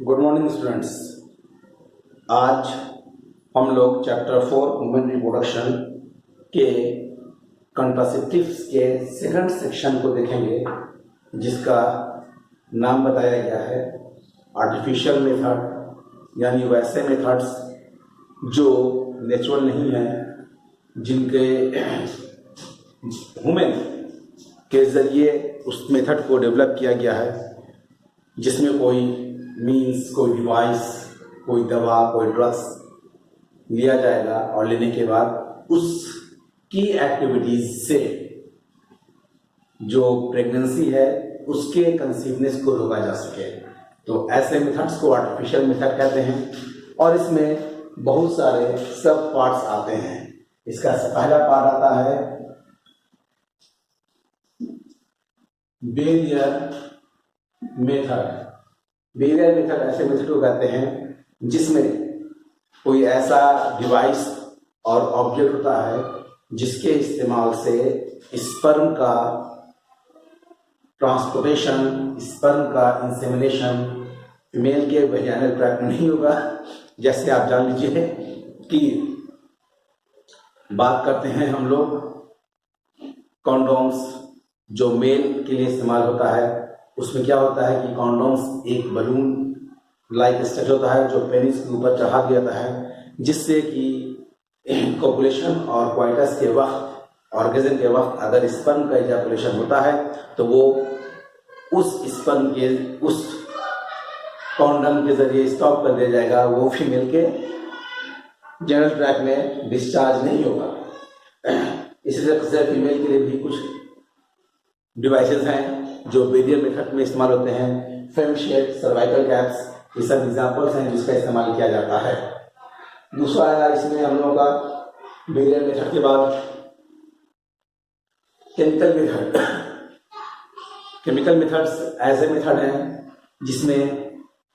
Good morning students. आज हम लोग चैप्टर 4 वुमेन रिप्रोडक्शन के कंट्रासेप्टिव्स के सेकंड सेक्शन को देखेंगे, जिसका नाम बताया गया है आर्टिफिशियल मेथड, यानी वैसे मेथड्स जो नेचुरल नहीं हैं, जिनके वुमेन के ज़रिए उस मेथड को डेवलप किया गया है, जिसमें कोई मीन्स, कोई डिवाइस, कोई दवा, कोई ड्रग्स लिया जाएगा और लेने के बाद उसकी एक्टिविटीज से जो प्रेगनेंसी है उसके कंसीवनेस को रोका जा सके। तो ऐसे मेथड्स को आर्टिफिशियल मेथड कहते हैं और इसमें बहुत सारे सब पार्ट्स आते हैं। इसका पहला पार्ट आता है बेरियर मेथड। बेरियर मेथड ऐसे मेथड को कहते हैं जिसमें कोई ऐसा डिवाइस और ऑब्जेक्ट होता है जिसके इस्तेमाल से स्पर्म का ट्रांसपोर्टेशन, स्पर्म का इंसेमिनेशन फीमेल के वेजाइनल ट्रैक्ट नहीं होगा। जैसे आप जान लीजिए कि बात करते हैं हम लोग कॉन्डोम्स जो मेल के लिए इस्तेमाल होता है, उसमें क्या होता है कि कॉन्डोम्स एक बलून लाइक स्ट्रक्चर होता है जो पेनिस के ऊपर चढ़ा दिया जाता है, जिससे कि कोपुलेशन और क्वाइटस के वक्त, ऑर्गेजम के वक्त अगर स्पर्म का इजैकुलेशन होता है तो वो उस स्पर्म के उस कॉन्डम के जरिए स्टॉप कर दिया जाएगा, वो फीमेल के जेनरल ट्रैक में डिस्चार्ज नहीं होगा। इसी तरह से फीमेल के लिए भी कुछ डिवाइसेस हैं जो बेरियर मेथड में इस्तेमाल होते हैं। फेम शेड, सर्वाइकल कैप्स, ये सब एग्जाम्पल्स हैं जिसका इस्तेमाल किया जाता है। दूसरा आया इसमें हम लोगों का बेरियर मेथड के बाद केमिकल मेथड। केमिकल मेथड्स ऐसे मेथड हैं जिसमें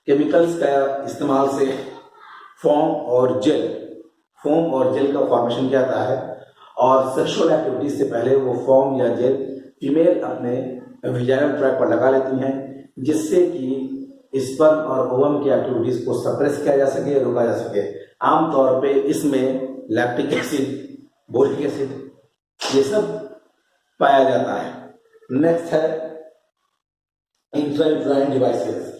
केमिकल्स का इस्तेमाल से फोम और जेल का फॉर्मेशन किया जाता है और सेक्सुअल एक्टिविटीज से पहले वो फोम या जेल फीमेल अपने वेजाइनल ट्रैक्ट पर लगा लेती हैं, जिससे कि स्पर्म और ओवम की एक्टिविटीज को सप्रेस किया जा सके, रोका जा सके। आमतौर पे इसमें लैक्टिक एसिड, बोरिक एसिड ये सब पाया जाता है। नेक्स्ट है इंट्रायूटेराइन डिवाइसेस।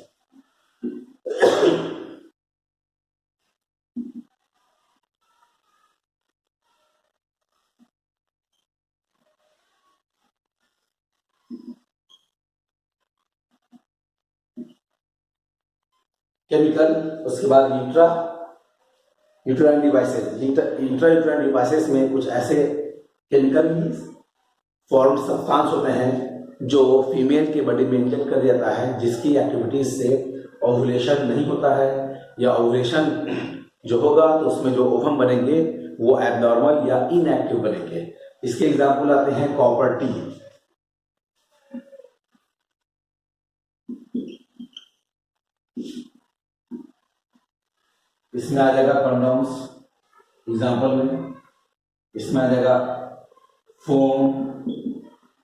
केमिकल, उसके बाद यूट्राइन डिवाइसेस। इंट्रायूटेराइन डिवाइसेस में कुछ ऐसे केमिकल फॉर्म सब्सटेंस होते हैं जो फीमेल के बॉडी में इंजेक्ट कर दिया जाता है, जिसकी एक्टिविटीज से ओवुलेशन नहीं होता है, या ओवुलेशन जो होगा तो उसमें जो ओवम बनेंगे वो एबनॉर्मल या इनएक्टिव बनेंगे। इसके एग्जाम्पल आते हैं कॉपर टी। इसमें आ जाएगा कंडोम्स एग्जाम्पल में, इसमें आ जाएगा foam,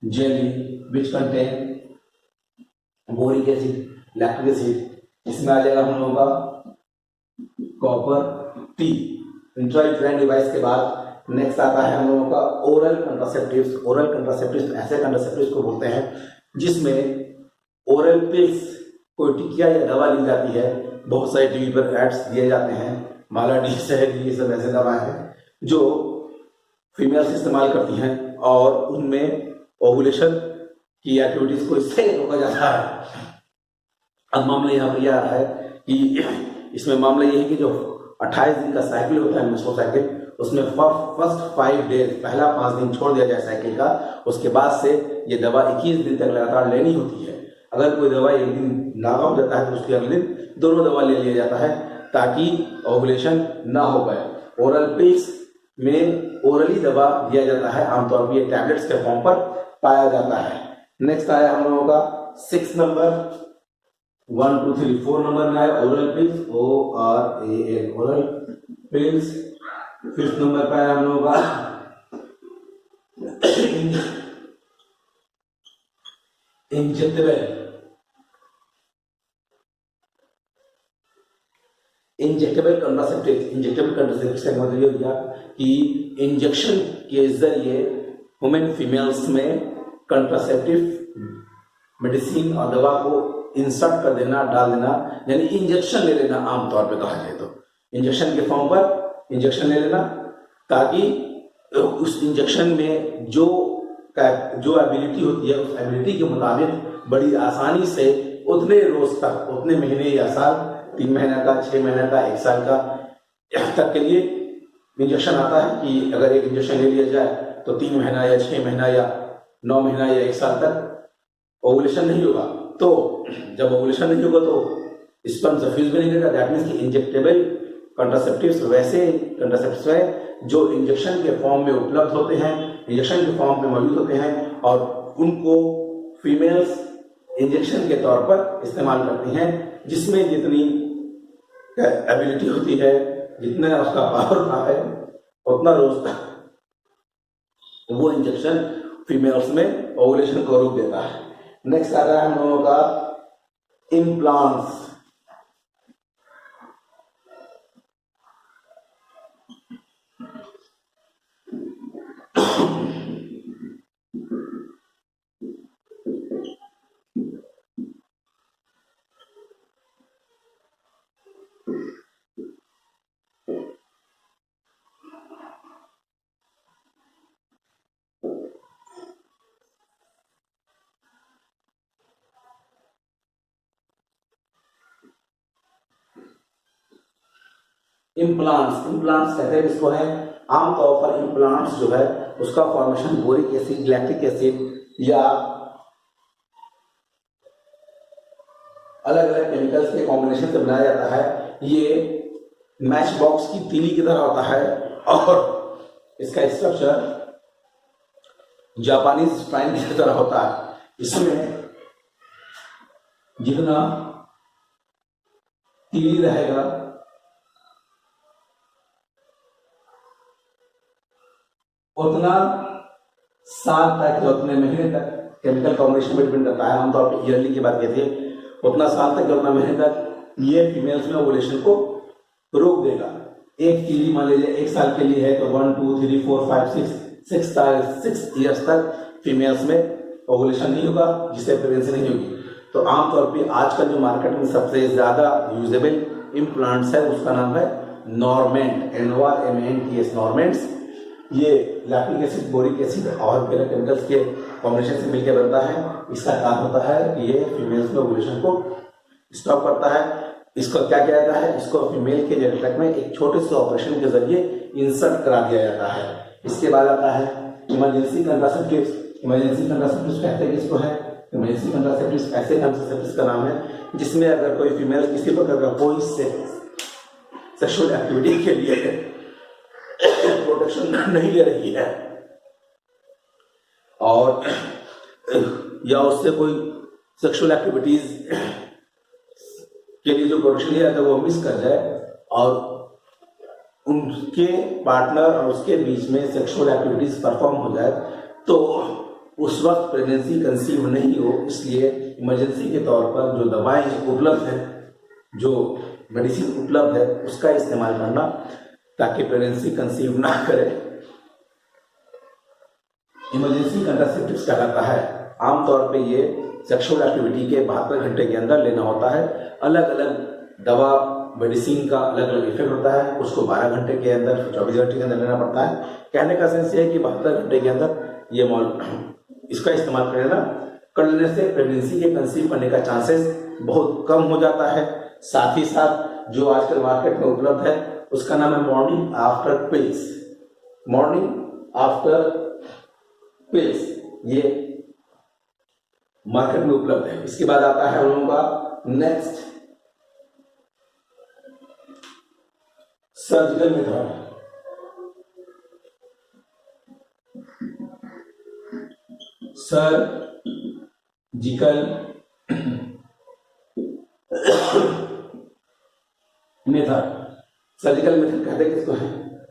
jelly which contain boric acid, lactic acid. इसमें आ जाएगा हम लोगों का कॉपर टी। इंट्रायूटेराइन डिवाइस के बाद नेक्स्ट आता है हम लोगों का ओरल कंट्रासेप्टिव्स। ओरल कंट्रासेप्टिव्स ऐसे कंट्रासेप्टिव्स को बोलते हैं जिसमें ओरल पिल्स, कोई टिकिया या दवा ली जाती है। बहुत सारे टीवी पर एड्स दिए जाते हैं, माला डी शहद, ये सब ऐसे दवा है जो फीमेल्स इस्तेमाल करती हैं और उनमें ओवुलेशन की एक्टिविटीज को इससे रोका जाता है। अब मामला यहाँ पर यह आ रहा है कि इसमें मामला ये है कि जो 28 दिन का साइकिल होता है मेंस्ट्रुअल साइकिल, उसमें फर्स्ट 5 डेज, पहला 5 दिन छोड़ दिया जाए साइकिल का, उसके बाद से ये दवा 21 दिन तक लगातार लेनी होती है। अगर कोई दवा एक दिन लागा हो जाता है तो उसके अगले दिन दोनों दवा ले लिया जाता है ताकि ओवुलेशन ना हो पाए। ओरल पिल्स में ओरली दवा दिया जाता है, आमतौर पर ये टैबलेट्स के फॉर्म पर पाया जाता है। नेक्स्ट आया हम लोगों का 6 नंबर, 1 2 3 4 नंबर में आया oral pills, ORAL oral pills. 5th number पे आया हम लोगों का इंजेक्टेबल इंजेक्टेबल कंट्रासेप्टिव का मतलब ये हो गया कि इंजेक्शन के जरिए वुमेन फीमेल्स में कंट्रासेप्टिव मेडिसिन और दवा को इंसर्ट कर देना, डाल देना, यानी इंजेक्शन ले लेना। आमतौर पे कहा जाए तो इंजेक्शन के फॉर्म पर इंजेक्शन ले लेना, ताकि उस इंजेक्शन में जो एबिलिटी होती है उस एबिलिटी के मुताबिक बड़ी आसानी से उतने रोज तक, उतने महीने या साल, 3 महीने का, 6 महीने का, 1 साल का तक के लिए इंजेक्शन आता है कि अगर एक इंजेक्शन ले लिया जाए तो 3 महीना या 6 महीना या 9 महीना या 1 साल तक ओवुलेशन नहीं होगा। तो जब ओवुलेशन नहीं होगा तो स्पर्म सफ्यूज भी नहीं रहेगा। दैट मीन्स कि इंजेक्टेबल कंट्रासेप्टिव्स वैसे कंट्रासेप्टिव्स हैं जो इंजेक्शन के फॉर्म में उपलब्ध होते हैं, इंजेक्शन के फॉर्म में मौजूद होते हैं, और उनको फीमेल्स इंजेक्शन के तौर पर इस्तेमाल करती हैं, जिसमें जितनी एबिलिटी होती है, जितना उसका पावर होता है, उतना रोज तक वो इंजेक्शन फीमेल्स में ओवुलेशन को रोक देता है। नेक्स्ट आ रहा है हम लोगों का इम्प्लांट्स। इम्प्लांट्स कहते हैं इसको है। आमतौर पर इम्प्लांट्स जो है उसका formation boric acid, lactic acid या अलग अलग केमिकल्स के कॉम्बिनेशन से बनाया जाता है। ये मैच बॉक्स की तीली की तरह होता है और इसका स्ट्रक्चर जापानीज ट्रायंगल की तरह होता है। इसमें जितना तीली रहेगा उतना साल तक या उतने महीने तक, केमिकल कॉम्बिनेशन में डिपेंड करता है, आमतौर पर ईयरली की बात कहते हैं, उतना साल तक या उतना महीने तक ये फीमेल्स में ओवुलेशन को रोक देगा। एक तीली मान लीजिए 1 साल के लिए है तो 1 2 3 4 5 6 ईयर्स तक फीमेल्स में ओवुलेशन नहीं होगा, जिससे प्रेगनेंसी नहीं होगी। तो आमतौर पे आजकल जो मार्केट में सबसे ज्यादा यूजेबल इम्प्लांट्स है उसका नाम है नॉर्मेंट, NORMANTS, नॉर्मेंट्स। ये लैक्टिक एसिड, बोरिक एसिड और केमिकल्स के कॉम्बिनेशन से मिलकर बनता है। इसका काम होता है कि ये फीमेल्स में ओवुलेशन को स्टॉप करता है। इसको क्या किया जाता है, इसको फीमेल के जेनेटिक में एक छोटे से ऑपरेशन के जरिए इंसर्ट करा दिया जाता है। इसके बाद आता है इमरजेंसी कंट्रासेप्टिव्स। इमरजेंसी कंट्रासेप्टिव्स कहते हैं किसको है, इमरजेंसी कंट्रासेप्टिव्स ऐसे कंट्रासेप्टिव्स का नाम है जिसमें अगर कोई फीमेल किसी प्रकार का कोई सेक्सुअल एक्टिविटी के लिए प्रोटेक्शन नहीं ले रही है और या उससे कोई सेक्सुअल एक्टिविटीज के लिए जो प्रोटेक्शन लिया जाता है वो मिस कर जाए और उनके पार्टनर और उसके बीच में सेक्सुअल एक्टिविटीज परफॉर्म हो जाए, तो उस वक्त प्रेगनेंसी कंसीव नहीं हो। इसलिए इमरजेंसी के तौर पर जो दवाएं उपलब्ध है, जो मेडिसिन उपलब्ध है, उसका इस्तेमाल करना ताकि प्रेगनेंसी कंसीव ना करे। इमरजेंसी कंट्रासेप्टिव्स क्या करता है, आमतौर पे ये सेक्सुअल एक्टिविटी के 72 घंटे के अंदर लेना होता है। अलग अलग दवा मेडिसिन का अलग अलग इफेक्ट होता है, उसको 12 घंटे के अंदर, 24 घंटे के अंदर लेना पड़ता है। कहने का सेंस ये है कि 72 घंटे के अंदर ये इसका इस्तेमाल करने से प्रेगनेंसी के कंसीव करने का चांसेस बहुत कम हो जाता है। साथ ही साथ जो आजकल मार्केट में उपलब्ध है उसका नाम है morning after pills. Morning after pills ये मार्केट में उपलब्ध है। इसके बाद आता है हम लोगों का next surgical method. Surgical method, surgical method कहते हैं किसको है।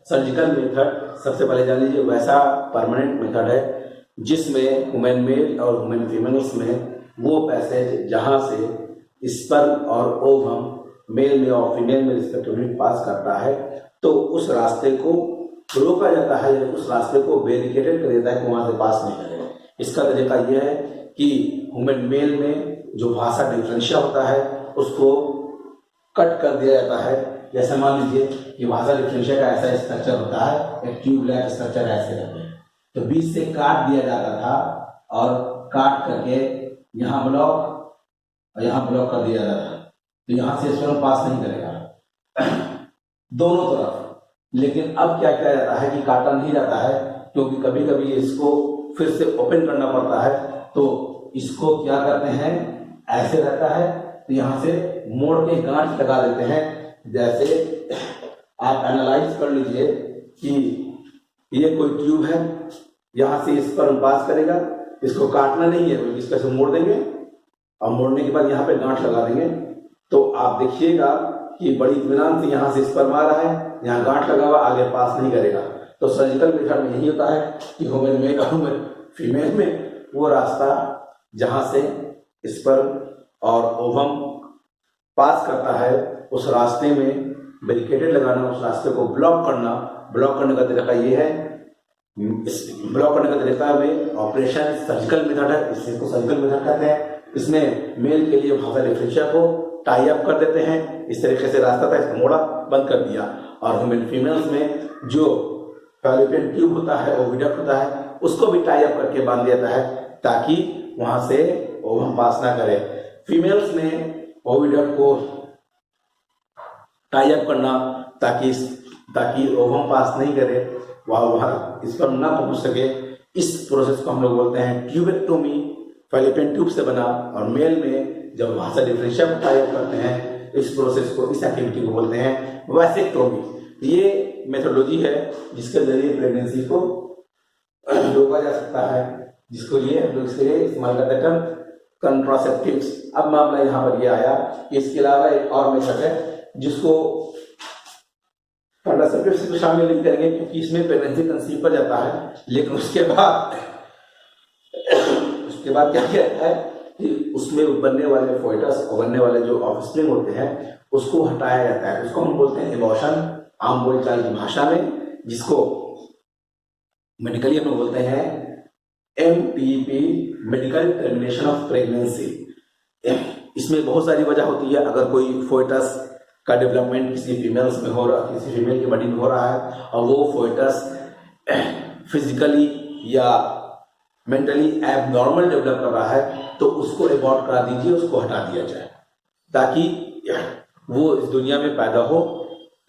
सर्जिकल मेथड सबसे पहले जान लीजिए वैसा परमानेंट मेथड है जिसमें वुमेन मेल और वुमेन फीमेल्स में वो पैसेज जहां से स्पर्म और ओवम मेल में और फीमेल में रिस्पेक्टिवली पास करता है तो उस रास्ते को रोका जाता है, उस रास्ते को बैरिकेडेड कर देता है कि वहां से पास नहीं करेगा। इसका तरीका यह है कि ह्यूमन मेल में जो भाषा डिफरेंशिया होता है उसको कट कर दिया जाता है। जैसे मान लीजिए कि भाषा डिफरेंशिया का ऐसा स्ट्रक्चर होता है, एक ट्यूब लाइक स्ट्रक्चर ऐसे रहते हैं, तो बीच से काट दिया जाता था और काट करके यहाँ ब्लॉक और यहाँ ब्लॉक कर दिया जाता था, तो यहाँ से स्पर्म पास नहीं करेगा दोनों तरफ। लेकिन अब क्या किया जाता है कि काटा नहीं जाता है, क्योंकि कभी कभी इसको फिर से ओपन करना पड़ता है, तो इसको क्या करते हैं, ऐसे रहता है तो यहाँ से मोड़ के गांठ लगा देते हैं। जैसे आप एनालाइज कर लीजिए कि ये कोई ट्यूब है, यहाँ से स्पर्म पास करेगा, इसको काटना नहीं है, इसको ऐसे मोड़ देंगे और मोड़ने के बाद यहाँ पे गांठ लगा देंगे, तो आप देखिएगा कि बड़ी इत्मीनान से यहाँ से स्पर्म आ रहा है, यहाँ गांठ लगा हुआ, आगे पास नहीं करेगा। तो सर्जिकल मेथड में यही होता है कि ह्यूमन में और फीमेल में वो रास्ता जहाँ से स्पर्म और ओवम पास करता है उस रास्ते में बैरिकेडेड लगाना, उस रास्ते को ब्लॉक करना। ब्लॉक करने का तरीका ये है, ब्लॉक करने का तरीका में ऑपरेशन सर्जिकल मेथड है, इसको सर्जिकल मेथड कहते हैं। इसमें मेल के लिए भाषा डिफरेंशिया को टाई अप कर देते हैं, इस तरीके से रास्ता था, इसको मोड़ा, बंद कर दिया। और ह्यूमन फीमेल्स में जो फैलोपियन ट्यूब होता है, ओविडक्ट होता है, उसको भी टाई अप करके बांध दिया जाता है ताकि वहां से ओवम पास ना करे। फीमेल्स में ओविडक्ट को टाई अप करना ताकि ओवम पास नहीं करे, वहां स्पर्म ना पहुंच सके, इस प्रोसेस को हम लोग बोलते हैं ट्यूबेक्टोमी, फैलोपियन ट्यूब से बना। और मेल में जब भाषा डिफरेंशिया को टाई अप करते हैं, इस प्रोसेस को, इस एक्टिविटी को बोलते हैं वैसेक्टोमी। ये मेथोडोलॉजी है जिसके जरिए प्रेगनेंसी को रोका जा सकता है, जिसको ये हम लोग इसके लिए इस्तेमाल करते हैं कंट्रासेप्टिव्स। अब मामला यहाँ पर ये आया कि इसके अलावा एक और मेथड है जिसको कंट्रासेप्टिव्स को शामिल नहीं करेंगे क्योंकि इसमें प्रेगनेंसी कंसीव कर जाता है, लेकिन उसके बाद क्या कहता है कि उसमें बनने वाले फोइटस और बनने वाले जो ऑफस्प्रिंग होते हैं उसको हटाया जाता है, उसको हम बोलते हैं एबॉर्शन आम बोलचाल की भाषा में, जिसको मेडिकली हम लोग बोलते हैं MTP, medical termination of pregnancy. इसमें बहुत सारी वजह होती है। अगर कोई फोइटस का डेवलपमेंट किसी फीमेल्स में हो रहा, किसी फीमेल की बॉडी में हो रहा है और वो फोइटस फिजिकली या मेंटली एबनॉर्मल डेवलप कर रहा है, तो उसको एबॉर्ट करा दीजिए, उसको हटा दिया जाए ताकि वो इस दुनिया में पैदा हो।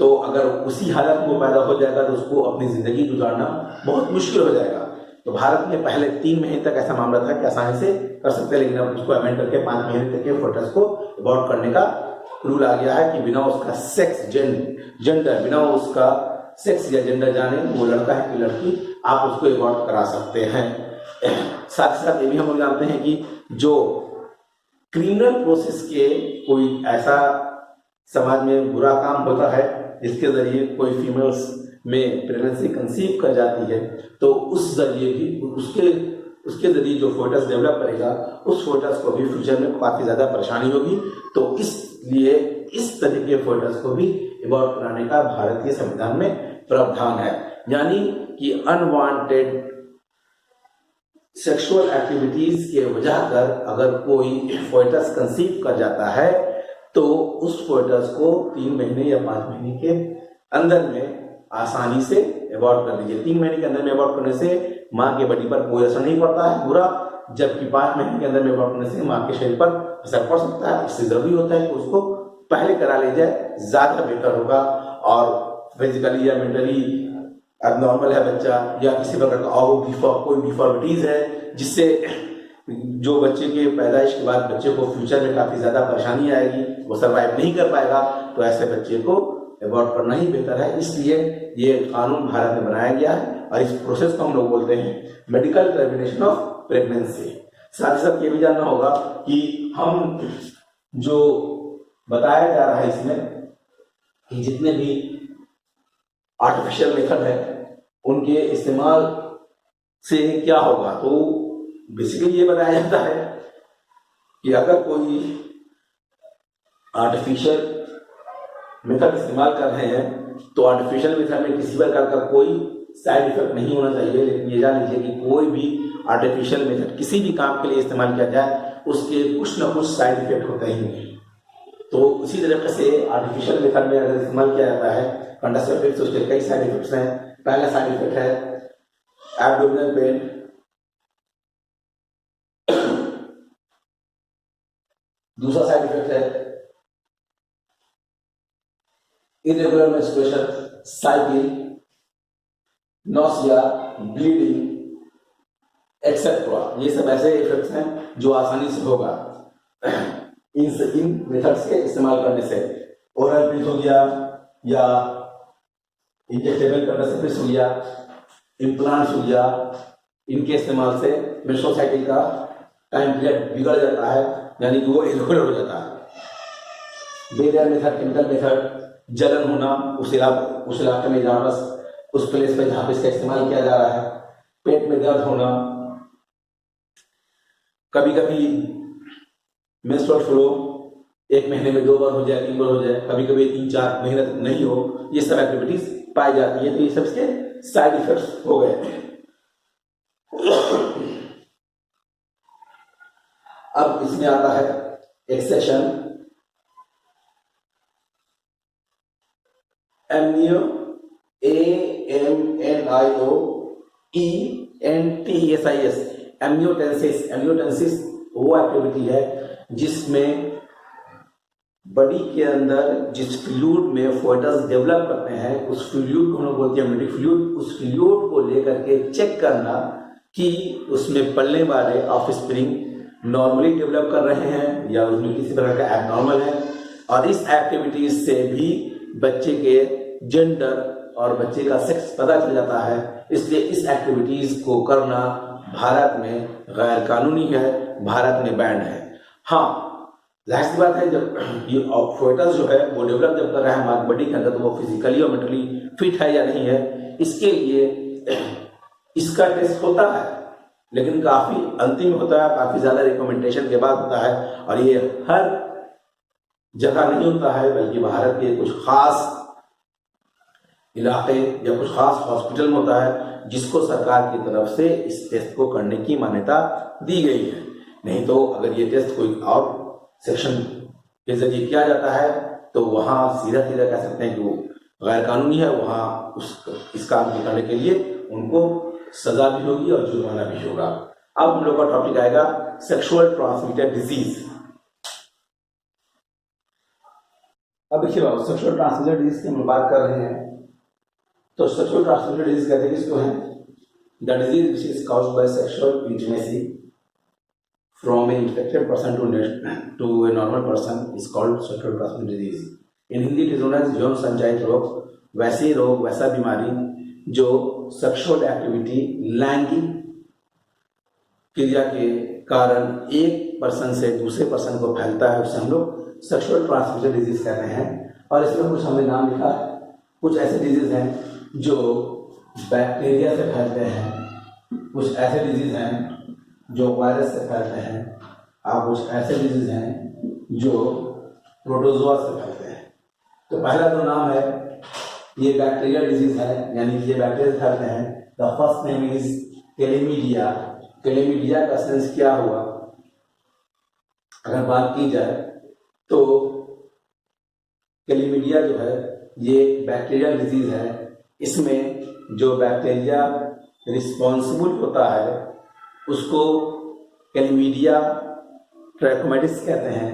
तो अगर उसी हालत में वो पैदा हो जाएगा तो उसको अपनी जिंदगी गुजारना बहुत मुश्किल हो जाएगा। तो भारत में पहले 3 महीने तक ऐसा मामला था कि आसानी से कर सकते हैं, लेकिन अब उसको अमेंड करके 5 महीने तक के फोइटस को एबॉर्ट करने का रूल आ गया है कि बिना उसका सेक्स जेंडर, बिना उसका सेक्स या जेंडर जाने वो लड़का है कि लड़की, आप उसको एबॉर्ट करा सकते हैं। साथ ही साथ ये भी हम लोग जानते हैं कि जो क्रिमिनल प्रोसेस के कोई ऐसा समाज में बुरा काम होता है जिसके जरिए कोई फीमेल्स में प्रेगनेंसी कंसीव कर जाती है, तो उस जरिए भी उसके जरिए जो फोइटस डेवलप करेगा उस फोइटस को भी फ्यूचर में काफी ज्यादा परेशानी होगी। तो इसलिए इस तरह के फोइटस को भी एबॉर्ट कराने का भारतीय संविधान में प्रावधान है। यानी कि अनवांटेड सेक्सुअल एक्टिविटीज के वजह कर अगर कोई फोइटस कंसीव कर जाता है तो उस फोइटस को 3 महीने या 5 महीने के अंदर में आसानी से एबॉर्ट कर दीजिए। 3 महीने के अंदर में एबॉर्ट करने से माँ के बॉडी पर कोई असर नहीं पड़ता है बुरा, जबकि 5 महीने के अंदर में एबॉर्ट करने से माँ के शरीर पर असर पड़ सकता है। इससे जरूरी होता है कि उसको पहले करा ले जाए, ज्यादा बेहतर होगा। और फिजिकली या मेंटली एबनॉर्मल है बच्चा या किसी प्रकार का और कोई डिफॉर्मिटीज है जिससे जो बच्चे के पैदाइश के बाद बच्चे को फ्यूचर में काफी ज्यादा परेशानी आएगी, वो सर्वाइव नहीं कर पाएगा, तो ऐसे बच्चे को एबॉर्ट करना ही बेहतर है। इसलिए ये कानून भारत में बनाया गया है और इस प्रोसेस को हम लोग बोलते हैं मेडिकल टर्मिनेशन ऑफ प्रेगनेंसी। साथ ही साथ ये भी जानना होगा कि हम जो बताया जा रहा है इसमें कि जितने भी आर्टिफिशियल मेथड है उनके इस्तेमाल से क्या होगा, तो बेसिकली ये बताया जाता है कि अगर कोई आर्टिफिशियल मेथड इस्तेमाल कर रहे हैं तो आर्टिफिशियल मेथड में किसी प्रकार का कोई साइड इफेक्ट नहीं होना चाहिए। लेकिन ये जान लीजिए कि कोई भी आर्टिफिशियल मेथड किसी भी काम के लिए इस्तेमाल किया जाए उसके कुछ ना कुछ साइड इफेक्ट होते ही हैं। तो उसी तरीके से आर्टिफिशियल मेथड में अगर इस्तेमाल किया जाता है कंट्रासेप्टिव तो उसके कई साइड इफेक्ट्स हैं। पहला साइड इफेक्ट है एब्डोमिनल पेन, दूसरा साइड इफेक्ट है irregular menstruation cycle, nausea, bleeding etcetera. ये सब ऐसे इफेक्ट्स हैं जो आसानी से होगा इन मेथड्स के इस्तेमाल करने से। ओरल पिल्स हो गया या इंजेक्टेबल कंट्रासेप्टिव्स हो गया, इम्प्लांट्स हो गया, इनके इस्तेमाल से मेंस्ट्रुअल साइकिल का टाइम पीरियड बिगड़ जाता है, यानी कि वो इरेगुलर हो जाता है। बेरियर मेथड, केमिकल मेथड, जलन होना उस इलाके में जहाँ बस उस प्लेस पे जहाँ पे इसका इस्तेमाल किया जा रहा है, पेट में दर्द होना, कभी कभी मेंस्ट्रुअल फ्लो 1 महीने में 2 बार हो जाए, 3 बार हो जाए, कभी कभी 3-4 महीने तक नहीं हो, ये सब एक्टिविटीज पाई जाती है। तो ये सब इसके साइड इफेक्ट्स हो गए। अब इसमें आता है एक सेक्शन एमनियो AMNIOENTESIS एम्नियोटेंसिस। एम्नियोटेंसिस वो एक्टिविटी है जिसमें बॉडी के अंदर जिस फ्लूइड में फोएटस डेवलप करते हैं उस फ्लूइड को हम लोग बोलते हैं एमनियोटिक फ्लूइड। उस फ्लूइड को लेकर के चेक करना कि उसमें पलने वाले ऑफस्प्रिंग नॉर्मली डेवलप कर रहे हैं या उसमें किसी प्रकार का एबनॉर्मल है। और इस एक्टिविटीज से भी बच्चे के जेंडर और बच्चे का सेक्स पता चल जाता है। इसलिए इस एक्टिविटीज को करना भारत में गैर कानूनी है, भारत में बैन है। हाँ, जाहिर सी बात है, जब ये फोएटस जो है वो डेवलप जब कर रहा है हमारी बॉडी के अंदर तो वो फिजिकली और मेंटली फिट है या नहीं है, इसके लिए इसका टेस्ट होता है, लेकिन काफी अंतिम होता है, काफी ज्यादा रिकमेंडेशन के बाद होता है। और ये हर जगह नहीं होता है, बल्कि भारत के कुछ खास इलाके या कुछ खास हॉस्पिटल में होता है, जिसको सरकार की तरफ से इस टेस्ट को करने की मान्यता दी गई है। नहीं तो अगर ये टेस्ट कोई और सेक्शन के जरिए किया जाता है तो वहां सीधा सीधा कह सकते हैं कि वो गैर कानूनी है, वहां इस काम को करने के लिए उनको सजा भी होगी और जुर्माना भी होगा। अब हम लोग का टॉपिक आएगा सेक्सुअल ट्रांसमिटेड डिजीज। अब देखिए बाबू, सेक्सुअल ट्रांसमिटेड डिजीज की हम बात कर रहे हैं तो सेक्सुअल ट्रांसमिटेड डिजीज कहते हैं किसको है? The disease which is caused by sexual intimacy from an infected person to a normal person is called sexual transmitted disease. In Hindi it is known as यौन संचारित रोग। वैसे रोग, वैसा बीमारी जो सेक्सुअल एक्टिविटी, लैंगिक क्रिया के कारण एक पर्सन से दूसरे पर्सन को फैलता है, उसे हम लोग सेक्सुअल ट्रांसमिटेड डिजीज कहते हैं। और इसमें कुछ हमने नाम लिखा है, कुछ ऐसे डिजीज हैं जो बैक्टीरिया से फैलते हैं, कुछ ऐसे डिजीज हैं जो वायरस से फैलते हैं, और कुछ ऐसे डिजीज हैं जो प्रोटोजोआ से फैलते हैं। तो पहला जो नाम है ये बैक्टीरियल डिजीज है, यानी कि ये बैक्टीरिया से फैलते हैं। The first name is chlamydia. Chlamydia का सेंस क्या हुआ अगर बात की जाए तो क्लेमीडिया जो है ये बैक्टीरियल डिजीज है। इसमें जो बैक्टीरिया रिस्पॉन्सिबल होता है उसको क्लेमीडिया ट्रैकोमैटिस कहते हैं।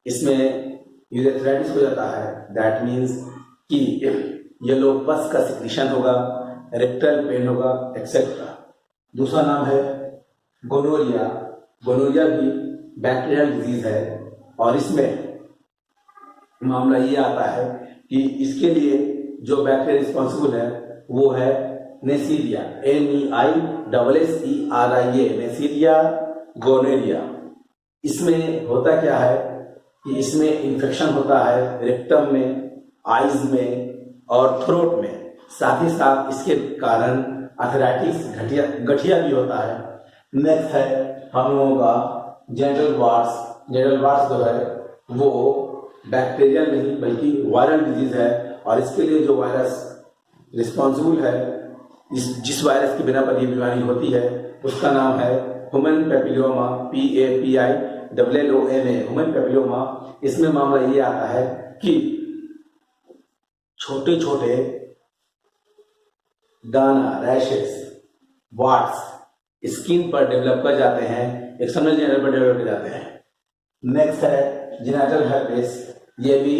इसमें यूरेथ्राइटिस हो जाता है, दैट मीन्स कि येलो पस का सिक्रीशन होगा, रेक्टल पेन होगा एक्सेट्रा। दूसरा नाम है गोनोरिया। गोनोरिया भी बैक्टीरियल डिजीज है और इसमें मामला ये आता है कि इसके लिए जो बैक्टीरिया रिस्पॉन्सिबल है वो है नेसीरिया, NEISSERIA, नेसीरिया गोनेरिया। इसमें होता क्या है कि इसमें इन्फेक्शन होता है रेक्टम में, आइज में और थ्रोट में। साथ ही साथ इसके कारण आर्थराइटिस, गठिया भी होता है। नेक्स्ट है हम लोगों का जेनिटल वार्ड्स। जेनिटल वार्ड्स जो है वो बैक्टीरियल नहीं बल्कि वायरल डिजीज है, और इसके लिए जो वायरस रिस्पॉन्सिबल है, जिस वायरस के बिना पर ये बीमारी होती है, उसका नाम है human papilloma, PAPILLOMA, human papilloma. इसमें मामला ये आता है कि छोटे छोटे दाना, रैशेस, वाट्स स्किन पर डेवलप कर जाते हैं, एक्सटर्नल जेनिटल पर डेवलप कर जाते हैं। नेक्स्ट है जेनिटल हेर्पेस, ये भी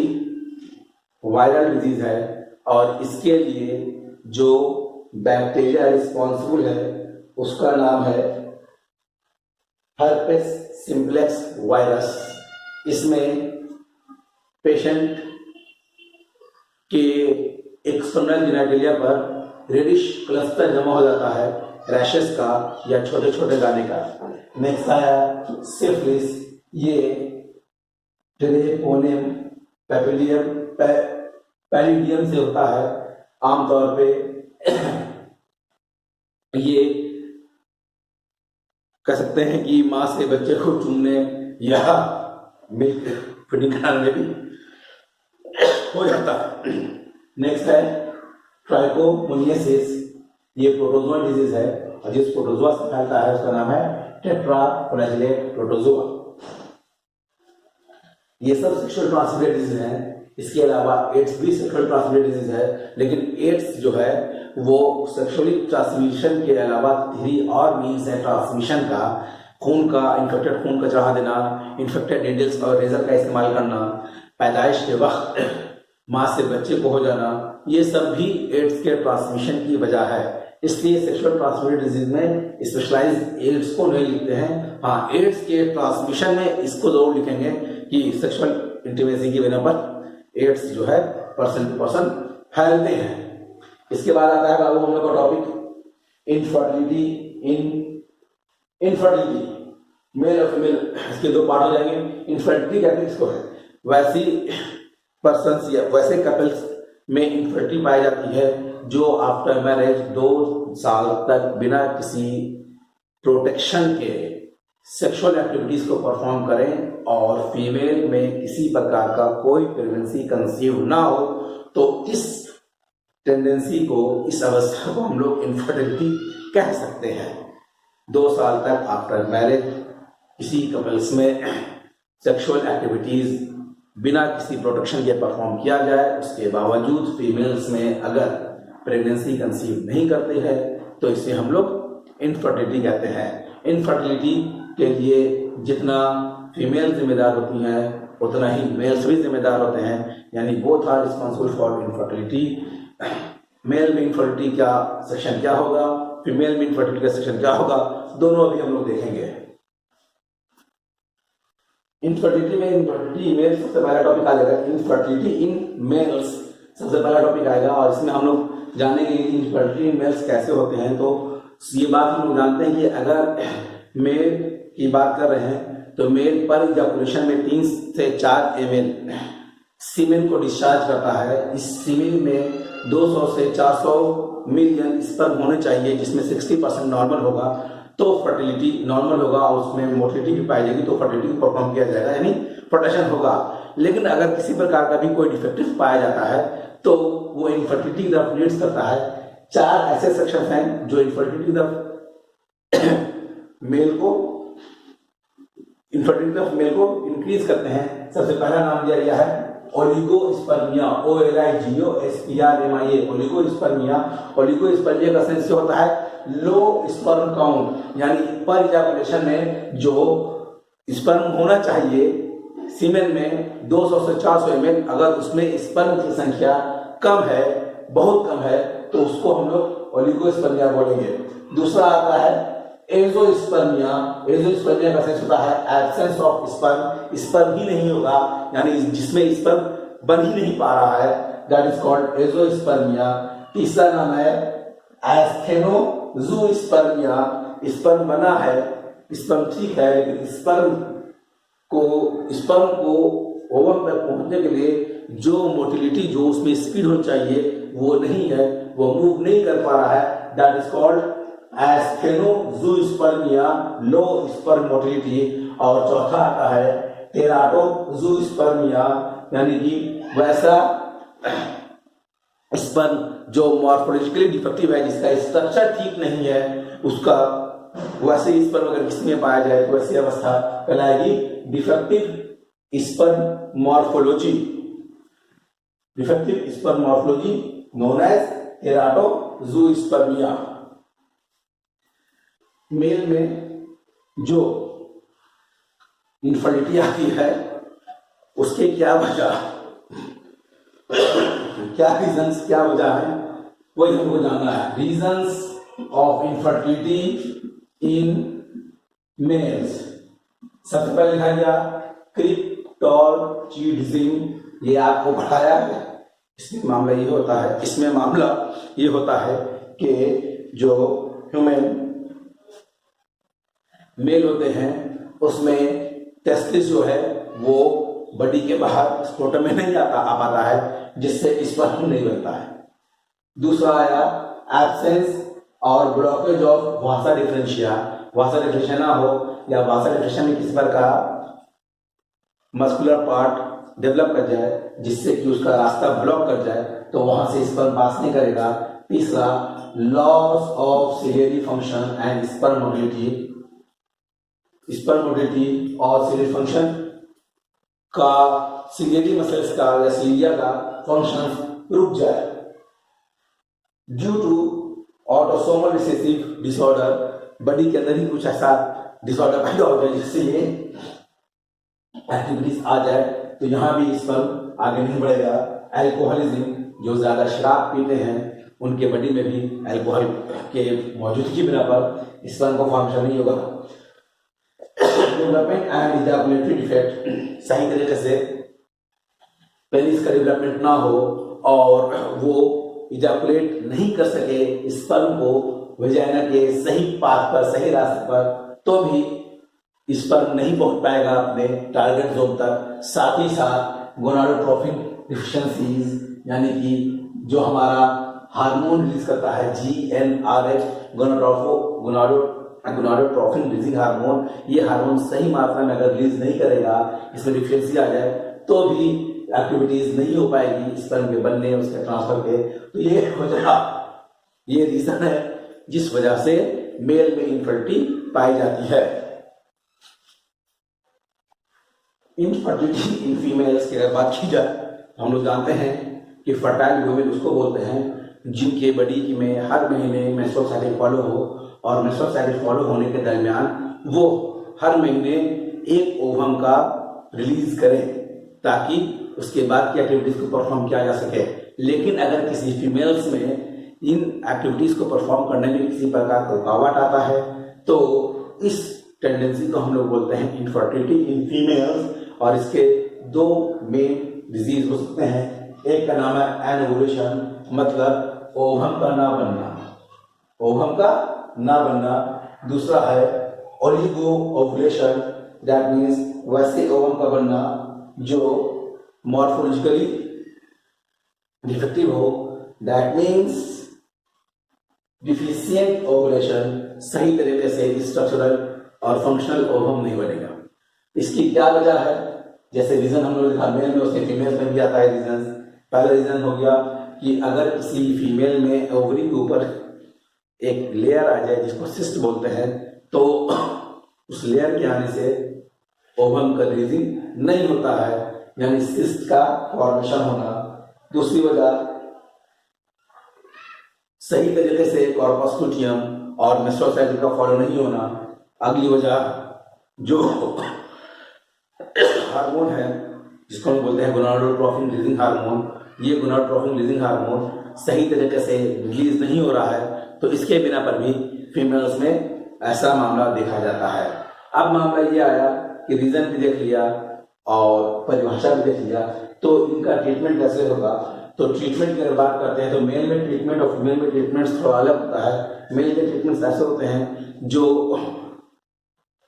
वायरल डिजीज है, और इसके लिए जो बैक्टीरिया रिस्पॉन्सिबल है उसका नाम है हर्पेस सिम्प्लेक्स वायरस। इसमें पेशेंट के एक्सटर्नल जेनिटलिया पर रेडिश क्लस्टर जमा हो जाता है, रैशेस का या छोटे छोटे दाने का। नेक्स्ट आया सिफिलिस, ये ट्रेपोनेम पैलिडियम से होता है। आमतौर पे ये कह सकते हैं कि माँ से बच्चे को चूमने या मिल्क फीडिंग कराने में भी हो जाता है। नेक्स्ट है ट्राइकोमोनियासिस, ये प्रोटोजोआ डिजीज है, और जिस प्रोटोजोआ से फैलता है उसका नाम है टेट्राफ्लैजिलेट प्रोटोजोआ। ये सब सेक्सुअल ट्रांसमिटेड डिजीज हैं। इसके अलावा एड्स भी सेक्सुअल ट्रांसमिटेड डिजीज है, लेकिन एड्स जो है वो सेक्सुअली ट्रांसमिशन के अलावा 3 और मीन्स है ट्रांसमिशन का। खून का, इन्फेक्टेड खून का चढ़ा देना, इन्फेक्टेड नीडल्स और रेजर का इस्तेमाल करना, पैदाइश के वक्त माँ से बच्चे को हो जाना, ये सब भी एड्स के ट्रांसमिशन की वजह है। इसलिए सेक्सुअल ट्रांसमिटेड डिजीज में स्पेशलाइज्ड एड्स को नहीं लिखते हैं। हाँ, एड्स के ट्रांसमिशन में इसको जरूर लिखेंगे कि सेक्सुअल इंटीमेसी की वजह पर एड्स जो है पर्सन टू पर्सन फैलते हैं। इसके बाद आता है बाबू हम लोग का टॉपिक इनफर्टिलिटी। इनफर्टिलिटी मेल और फीमेल, इसके 2 पार्ट हो जाएंगे। इनफर्टिलिटी कहते हैं इसको है वैसी पर्सन्स या वैसे कपल्स में इनफर्टिलिटी पाई जाती है जो आफ्टर मैरिज 2 साल तक बिना किसी प्रोटेक्शन के सेक्सुअल एक्टिविटीज को परफॉर्म करें, और फीमेल में किसी प्रकार का कोई प्रेगनेंसी कंसीव ना हो, तो इस टेंडेंसी को, इस अवस्था को हम लोग इनफर्टिलिटी कह सकते हैं। 2 साल तक आफ्टर मैरिज किसी कपल्स में सेक्सुअल एक्टिविटीज बिना किसी प्रोटेक्शन के परफॉर्म किया जाए, उसके बावजूद फीमेल्स में अगर प्रेगनेंसी कंसीव नहीं करते हैं, तो इसे हम लोग इनफर्टिलिटी कहते हैं। इनफर्टिलिटी के लिए जितना फीमेल जिम्मेदार होती हैं उतना ही मेल्स भी जिम्मेदार होते हैं, यानी both are responsible for infertility. Male में इनफर्टिलिटी का सेक्शन क्या होगा, फीमेल में इनफर्टिलिटी का सेक्शन क्या होगा, दोनों अभी हम लोग देखेंगे। इनफर्टिलिटी में इनफर्टिलिटी मेल सबसे पहला टॉपिक आ जाएगा। इनफर्टिलिटी इन मेल्स सबसे पहला टॉपिक आएगा, और इसमें हम लोग जानेंगे कि इनफर्टिलिटी इन मेल्स कैसे होते हैं। तो ये बात हम लोग जानते हैं कि अगर मेल की बात कर रहे हैं तो मेल पर इजैकुलेशन में 3 से 4 ml सीमेन को डिस्चार्ज करता है। इस सीमेन में 200 से 400 मिलियन स्पर्म होने चाहिए, जिसमें 60% नॉर्मल होगा तो फर्टिलिटी नॉर्मल होगा, और उसमें मोटिलिटी भी पाई जाएगी तो फर्टिलिटी को परफॉर्म किया जाएगा, यानी प्रोटेक्शन होगा। लेकिन अगर किसी प्रकार का भी कोई डिफेक्टिव पाया जाता है तो वो इनफर्टिलिटी की तरफ लीड्स करता है। 4 ऐसे सेक्शन हैं जो इनफर्टिलिटी की तरफ मेल को इनफर्टिलिटी ऑफ मेल को इंक्रीज करते हैं। सबसे पहला नाम दिया गया है ओलिगोस्पर्मिया, OLIGOSPRMIA, ओलिगोस्पर्मिया। ओलिगोस्पर्मिया का सेंस क्या होता है, लो स्पर्म काउंट, यानी पर इजैकुलेशन में जो स्पर्म होना चाहिए सीमेन में 200 से 400 ml, अगर उसमें स्पर्म की संख्या कम है, बहुत कम है, तो उसको हम लोग ओलिगोस्पर्मिया बोलेंगे। दूसरा आता है एजोस्पर्मिया। एजोस्पर्मिया का सेंस होता है एब्सेंस ऑफ स्पर्म, स्पर्म ही नहीं होगा, यानी जिसमें स्पर्म बन ही नहीं पा रहा है, दैट इज कॉल्ड एजोस्पर्मिया। तीसरा नाम है एस्थेनोजूस्पर्मिया। स्पर्म बना है, स्पर्म ठीक है, लेकिन स्पर्म को ओवन तक पहुंचने के लिए जो मोटिलिटी, जो उसमें स्पीड होनी चाहिए वो नहीं है, वो मूव नहीं कर पा रहा है, that is called asthenozoospermia, low sperm motility. और चौथा आता है टेराटोजूस्पर्मिया। यानी कि वैसा स्पर्म जो मॉर्फोलॉजिकली डिफेक्टिव है, जिसका स्ट्रक्चर ठीक नहीं है, उसका वैसे ही स्पर्म अगर किसमें पाया जाए तो वैसी अवस्था कहलाएगी defective sperm morphology. Defective sperm morphology known as teratozoospermia. Male में जो इनफर्टिलिटी आती है उसके क्या वजह, क्या रीजंस, क्या वजह है, वही हमको जानना है। Reasons of infertility in males. सबसे पहले लिखा गया क्रिप्टोरचिडिज्म, ये आपको बढ़ाया है। इसमें मामला ये होता है, कि जो ह्यूमन मेल होते हैं उसमें टेस्टिस जो है वो बॉडी के बाहर स्क्रोटम में नहीं आ पाता है, जिससे स्पर्म नहीं बनता है। दूसरा आया एब्सेंस और blockage of Vasa differentia. Vasa differentia ना हो या वासा डिफरेंशिया में किसी प्रकार मस्कुलर पार्ट डेवलप कर जाए जिससे कि उसका रास्ता ब्लॉक कर जाए तो वहां से स्पर्म पास नहीं करेगा। तीसरा loss of ciliary function and sperm mobility. Sperm mobility और सिलियरी फंक्शन का, सिलियरी मसल्स का या सिलिया का फंक्शन रुक जाए due to autosomal recessive disorder. Body के अंदर ही कुछ ऐसा डिसऑर्डर पैदा हो जाए जिससे ये एक्टिविटीज आ जाए, तो यहाँ भी स्पर्म आगे नहीं बढ़ेगा। अल्कोहलिज्म, जो ज्यादा शराब पीते हैं उनके बॉडी में भी अल्कोहल के मौजूदगी बिना पर स्पर्म का फॉर्मेशन नहीं होगा। डेवलपमेंट एंड इजैकुलेटरी डिफेक्ट, सही तरीके से पेनिस का डेवलपमेंट ना हो और वो इजैकुलेट नहीं कर सके स्पर्म को वजाइना के सही पाथ पर, सही रास्ते पर, तो भी स्पर्म नहीं पहुंच पाएगा अपने टारगेट जोन तक। साथ ही साथ गोनाडोट्रोपिन डिफिशिएंसीज, यानी कि जो हमारा हार्मोन रिलीज करता है GnRH, गोनाडोट्रोपिन रिलीजिंग हार्मोन, ये हार्मोन सही मात्रा में अगर रिलीज नहीं करेगा, इसमें डिफिशिएंसी आ जाए तो भी एक्टिविटीज नहीं हो पाएगी स्पर्म के बनने, उसके ट्रांसफर के। तो ये रीजन है जिस वजह से मेल में इनफर्टिलिटी पाई जाती है। इनफर्टिलिटी इन फीमेल्स की अगर बात की जाए, हम लोग जानते हैं कि फर्टाइल वुमेन उसको बोलते हैं जिनके बॉडी में हर महीने मेंस्ट्रुअल साइकिल फॉलो हो, और मेंस्ट्रुअल साइकिल फॉलो होने के दरमियान वो हर महीने एक ओवम का रिलीज करें ताकि उसके बाद की एक्टिविटीज को परफॉर्म किया जा सके। लेकिन अगर किसी फीमेल्स में इन एक्टिविटीज को परफॉर्म करने में किसी प्रकार का रुकावट आता है तो इस टेंडेंसी को हम लोग बोलते हैं इनफर्टिलिटी इन फीमेल्स। और इसके दो मेन डिजीज हो सकते हैं। एक का नाम है एनोवुलेशन, मतलब ओवम का ना बनना, ओवम का ना बनना। दूसरा है ओलिगो ओवुलेशन, दैट मीन्स वैसे ओवम का बनना जो मॉर्फोलॉजिकली डिफेक्टिव हो, दैट मीन्स डिफिशिएंट ओवुलेशन, सही तरीके से स्ट्रक्चरल और फंक्शनल ओवम नहीं बनेगा। इसकी क्या वजह है? जैसे रीजन हम लोग देखा मेल में, उसके फीमेल में भी आता है रीजन। पहला रीजन हो गया कि अगर किसी फीमेल में ओवरी के ऊपर एक लेयर आ जाए जिसको सिस्ट बोलते हैं, तो उस लेयर के आने से ओवम का रिलीजिंग नहीं होता है, यानी सिस्ट का फॉर्मेशन होना। दूसरी वजह सही तरीके से कॉर्पस लुटियम और मेंस्ट्रुअल साइकिल का फॉलो नहीं होना। अगली वजह जो हार्मोन है जिसको हम बोलते हैं गोनाडोट्रोपिन रिलीजिंग हार्मोन, ये गोनाडोट्रोपिन रिलीजिंग हार्मोन सही तरीके से रिलीज नहीं हो रहा है, तो इसके बिना पर भी फीमेल्स में ऐसा मामला देखा जाता है। अब मामला ये आया कि रीजन भी देख लिया और परिभाषा भी देख लिया, तो इनका ट्रीटमेंट कैसे होगा। तो ट्रीटमेंट की अगर बात करते हैं तो मेल में ट्रीटमेंट और फीमेल में ट्रीटमेंट थोड़ा अलग होता है। मेल के ट्रीटमेंट्स ऐसे होते हैं जो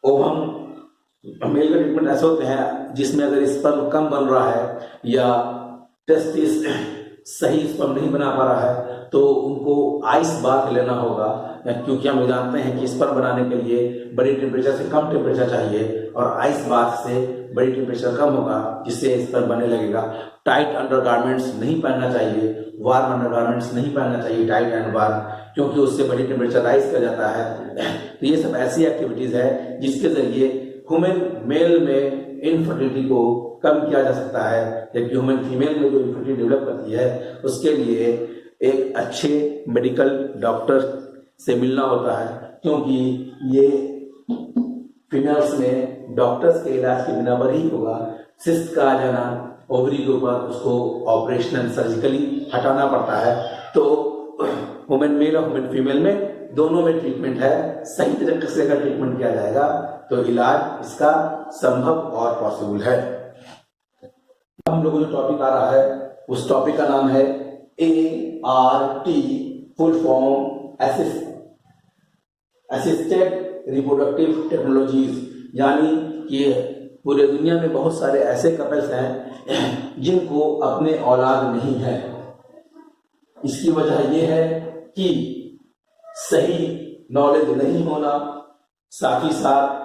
ओवम, मेल के ट्रीटमेंट ऐसे होते हैं जिसमें अगर स्पर्म कम बन रहा है या टेस्टिस सही स्पर्म नहीं बना पा रहा है तो उनको आइस बाथ लेना होगा, क्योंकि हम जानते हैं कि स्पर्म बनाने के लिए बड़ी टेम्परेचर से कम टेम्परेचर चाहिए और आइस बाथ से बड़ी टेम्परेचर कम होगा जिससे स्पर्म बनने लगेगा। टाइट अंडरगारमेंट्स नहीं पहनना चाहिए, वार्म अंडरगारमेंट्स नहीं पहनना चाहिए, टाइट एंड वार्म, क्योंकि उससे बड़ी टेम्परेचर राइज कर जाता है। तो ये सब ऐसी एक्टिविटीज है जिसके जरिए ह्यूमन मेल में इनफर्टिलिटी को कम किया जा सकता है, जबकि ह्यूमन फीमेल में जो इनफर्टिलिटी डेवलप करती है उसके लिए एक अच्छे मेडिकल डॉक्टर से मिलना होता है, क्योंकि ये फीमेल्स में डॉक्टर्स के इलाज के बिना पर ही होगा। सिस्ट का आ जाना ओवरी के ऊपर, उसको ऑपरेशनल सर्जिकली हटाना पड़ता है। तो ह्यूमन मेल और ह्यूमन फीमेल में दोनों में ट्रीटमेंट है, सही तरीके से अगर ट्रीटमेंट किया जाएगा तो इलाज इसका संभव और पॉसिबल है। हम लोगों को जो टॉपिक आ रहा है उस टॉपिक का नाम है ART, full form assisted reproductive technologies, यानी कि पूरे दुनिया में बहुत सारे ऐसे कपल्स हैं जिनको अपने औलाद नहीं है। इसकी वजह यह है कि सही नॉलेज नहीं होना, साथ ही साथ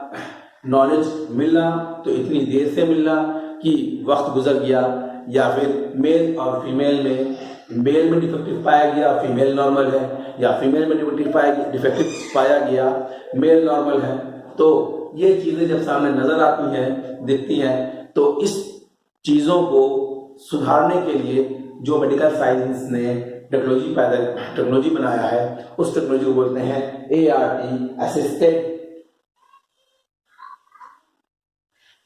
नॉलेज मिलना तो इतनी देर से मिलना कि वक्त गुजर गया, या फिर मेल और फीमेल में मेल में डिफेक्टिव पाया गया फीमेल नॉर्मल है, या फीमेल में डिफेक्टिव पाया गया मेल नॉर्मल है। तो ये चीजें जब सामने नजर आती हैं, दिखती हैं, तो इस चीजों को सुधारने के लिए जो मेडिकल साइंस ने टेक्नोलॉजी बनाया है उस टेक्नोलॉजी को बोलते हैं ART, असिस्टेड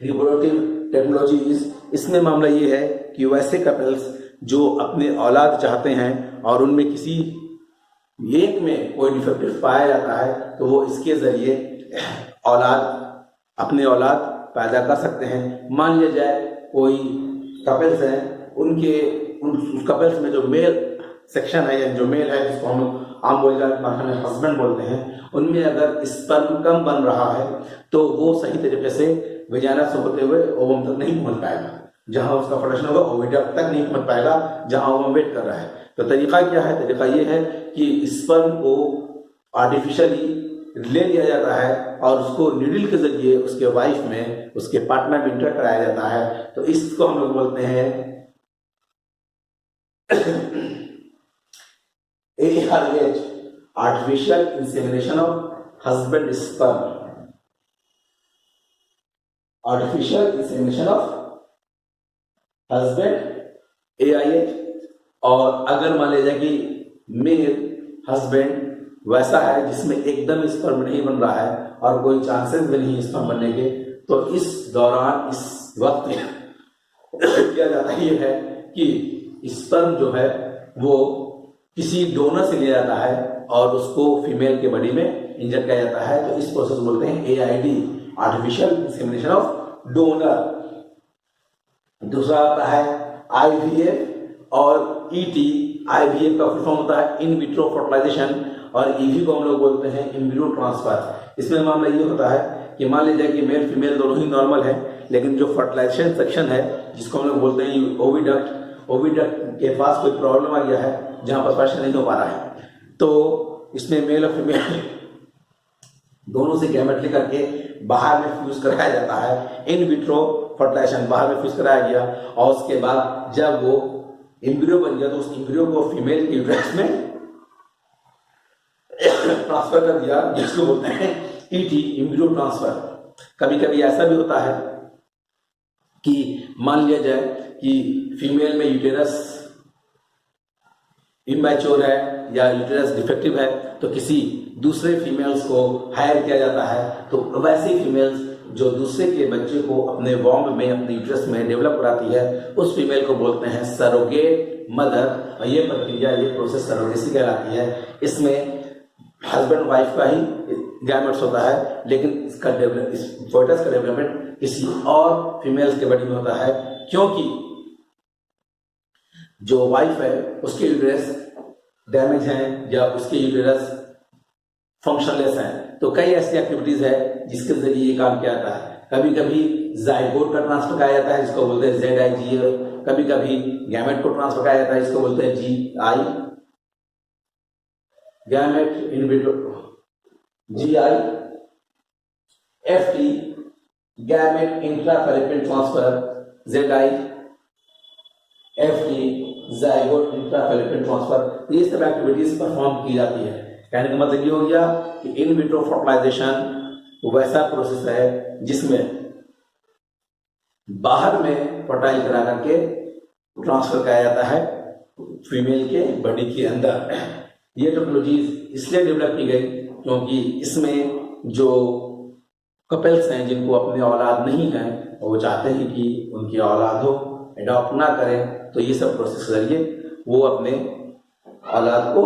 रिप्रोडक्टिव टेक्नोलॉजीज। इसमें मामला ये है कि वैसे कपल्स जो अपने औलाद चाहते हैं और उनमें किसी एक में कोई डिफेक्टिव पाया जाता है तो वो इसके जरिए अपने औलाद पैदा कर सकते हैं। मान लिया जाए कोई कपल्स हैं, उस कपल्स में जो मेल सेक्शन है या जो मेल है जिसको हम लोग आम भाषा में हस्बैंड बोलते हैं, उनमें अगर स्पर्म कम बन रहा है तो वो सही तरीके से वजाइना से होते हुए ओवम तक नहीं पहुंच पाएगा, जहां उसका प्रोडक्शन होगा ओविडक्ट तक नहीं पहुंच पाएगा जहां ओवम वेट कर रहा है। तो तरीका क्या है? तरीका ये है कि स्पर्म को आर्टिफिशियली ले लिया जाता है और उसको नीडल के जरिए उसके वाइफ में, उसके पार्टनर में इंटर कराया जाता है। तो इसको हम लोग बोलते हैं ARH, artificial insemination of husband sperm, artificial insemination of husband AIH। और अगर मान लिया जाए कि मेल हस्बैंड वैसा है जिसमें एकदम स्पर्म नहीं बन रहा है और कोई चांसेस भी नहीं स्पर्म बनने के, तो इस दौरान इस वक्त किया जाता ये है कि स्पर्म जो है वो किसी डोनर से लिया जाता है और उसको फीमेल के बॉडी में इंजेक्ट किया जाता है। तो इस प्रोसेस को बोलते हैं AID, artificial insemination of donor. दूसरा आता है IVF और ET। IVF का फुल फॉर्म होता है इन विट्रो फर्टिलाइजेशन और EV को हम लोग बोलते हैं इम्ब्रियो ट्रांसफर। इसमें मामला ये होता है कि मान लीजिए कि मेल फीमेल दोनों ही नॉर्मल है, लेकिन जो फर्टिलाइजेशन सेक्शन है जिसको हम लोग बोलते हैं ओविडक्ट के पास कोई प्रॉब्लम आ गया है जहां पर फर्टिलाइजेशन नहीं हो पा रहा है, तो इसमें मेल और फीमेल दोनों से गैमेट लेकर के बाहर में फ्यूज कराया जाता है। इन विट्रो फर्टिलाइजेशन, बाहर में फ्यूज कराया गया और उसके बाद जब वो एम्ब्रियो बन गया तो उस एम्ब्रियो को फीमेल के यूट्रस में ट्रांसफर कर दिया, जिसको बोलते हैं ET, एम्ब्रियो ट्रांसफर। कभी कभी ऐसा भी होता है कि मान लिया जाए कि फीमेल में यूटेरस इमैच्योर है या यूटेरस डिफेक्टिव है, तो किसी दूसरे फीमेल्स को हायर किया जाता है। तो वैसी फीमेल्स जो दूसरे के बच्चे को अपने वॉम्ब में, अपने यूट्रस में डेवलप कराती है, उस फीमेल को बोलते हैं सरोगेट मदर। और ये प्रक्रिया, ये प्रोसेस सरोगेसी कहलाती है। इसमें हस्बैंड वाइफ का ही गैमेट्स होता है, लेकिन इसका फोएटस का डेवलपमेंट किसी और फीमेल्स के बॉडी में होता है, क्योंकि जो वाइफ है उसके यूट्रस डैमेज है या उसके यूट्रस फंक्शनलेस है। तो कई ऐसी एक्टिविटीज है जिसके जरिए ये काम किया जाता है। कभी कभी जाइगोट का ट्रांसफर किया जाता है, जिसको बोलते हैं ZIGO कभी कभी गैमेट को ट्रांसफर किया जाता है, इसको बोलते हैं GI, gamete in vitro, GI, FT, gamete intrafallopian transfer, ZI, FT, zygote intrafallopian transfer. ये सब एक्टिविटीज परफॉर्म की जाती है। कहने का मतलब ये हो गया कि इन विट्रो फर्टिलाइजेशन वैसा प्रोसेस है जिसमें बाहर में फर्टाइल करा करके ट्रांसफर किया जाता है फीमेल के बॉडी के अंदर। ये टेक्नोलॉजीज इसलिए डेवलप की गई क्योंकि इसमें जो कपल्स हैं जिनको अपने औलाद नहीं है, वो चाहते हैं कि उनकी औलाद हो, एडॉप्ट ना करें, तो ये सब प्रोसेस के जरिए वो अपने औलाद को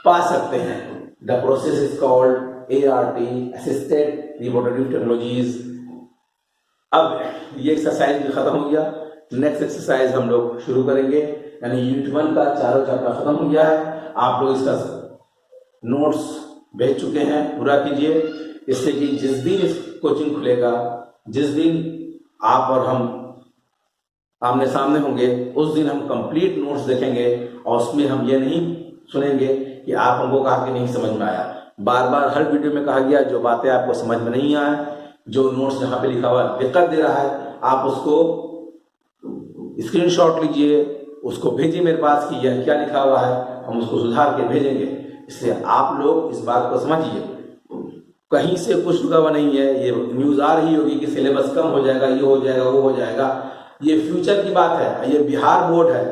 पा सकते हैं। The process is called ART, assisted reproductive technologies. अब ये एक्सरसाइज भी खत्म हो गया, नेक्स्ट एक्सरसाइज हम लोग शुरू करेंगे, यानी यूनिट 1 का चारों चैप्टर खत्म हो गया है। आप लोग इसका नोट्स भेज चुके हैं, पूरा कीजिए, इससे कि जिस दिन इस कोचिंग खुलेगा, जिस दिन आप और हम आमने सामने होंगे, उस दिन हम कंप्लीट नोट्स देखेंगे और उसमें हम ये नहीं सुनेंगे कि आप हमको कहा कि नहीं समझ में आया। बार बार हर वीडियो में कहा गया जो बातें आपको समझ में नहीं आए, जो नोट्स जहाँ पे लिखा हुआ दिक्कत दे रहा है, आप उसको स्क्रीनशॉट लीजिए, उसको भेजिए मेरे पास कि यह क्या लिखा हुआ है, हम उसको सुधार के भेजेंगे। इसलिए आप लोग इस बात को समझिए, कहीं से कुछ रुका हुआ नहीं है। ये न्यूज आ रही होगी कि सिलेबस कम हो जाएगा, ये हो जाएगा, वो हो जाएगा, ये फ्यूचर की बात है। ये बिहार बोर्ड है,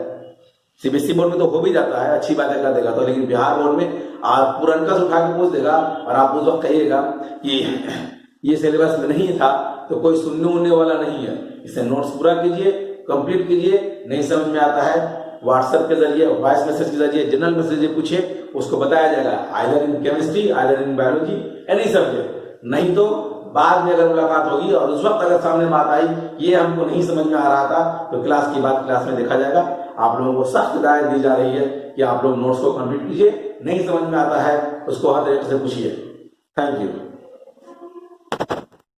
CBSE बोर्ड में तो हो भी जाता है, अच्छी बातें कर देगा तो, लेकिन बिहार बोर्ड में आप पुरनका से उठा के पूछ देगा और आप उस वक्त कहिएगा कि ये सिलेबस में नहीं था, तो कोई सुनने उनने वाला नहीं है। इसे नोट्स पूरा कीजिए, कंप्लीट कीजिए। नहीं समझ में आता है व्हाट्सएप के जरिए, वॉइस मैसेज के जरिए, जनरल मैसेज पूछिए, उसको बताया जाएगा, either in chemistry, either in biology, any subject. नहीं तो बाद में अगर मुलाकात होगी और उस वक्त अगर सामने बात आई ये हमको नहीं समझ में आ रहा था, तो क्लास की बात क्लास में देखा जाएगा। आप लोगों को सख्त हिदायत दी जा रही है कि आप लोग नोट्स को कंप्लीट कीजिए, नहीं समझ में आता है उसको हर तरीके से पूछिए। Thank you.